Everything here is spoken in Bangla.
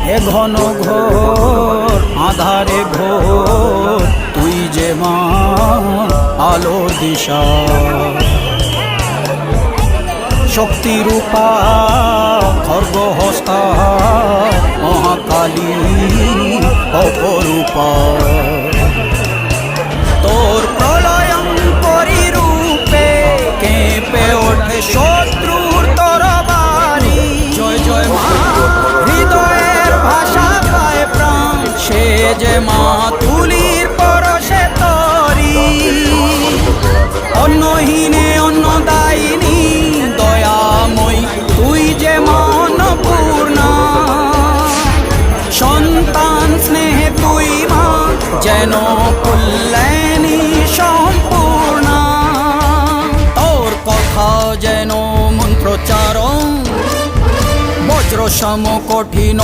এ ঘন ঘোর আধারে ভোর তুই যে মা আলোর দিশা শক্তি রূপা খর্গহস্তা মহাকালী অপরূপা তোর প্রলয়ঙ্করী রূপে কেঁপে ওঠে শত্রুর তরবারি জয় জয় মা হৃদয়ের ভাষা পায় প্রাণ সে যে মা তুলির পরশে তরি অন্নহীনে অন্নদায়িনী দয়াময়ী তুই যে মনপূর্ণা সন্তান স্নেহে তুই মা যেন কল্যাণী সম্পূর্ণা তোর কথা যেন মন্ত্রোচ্চারণ বজ্র সম কঠিন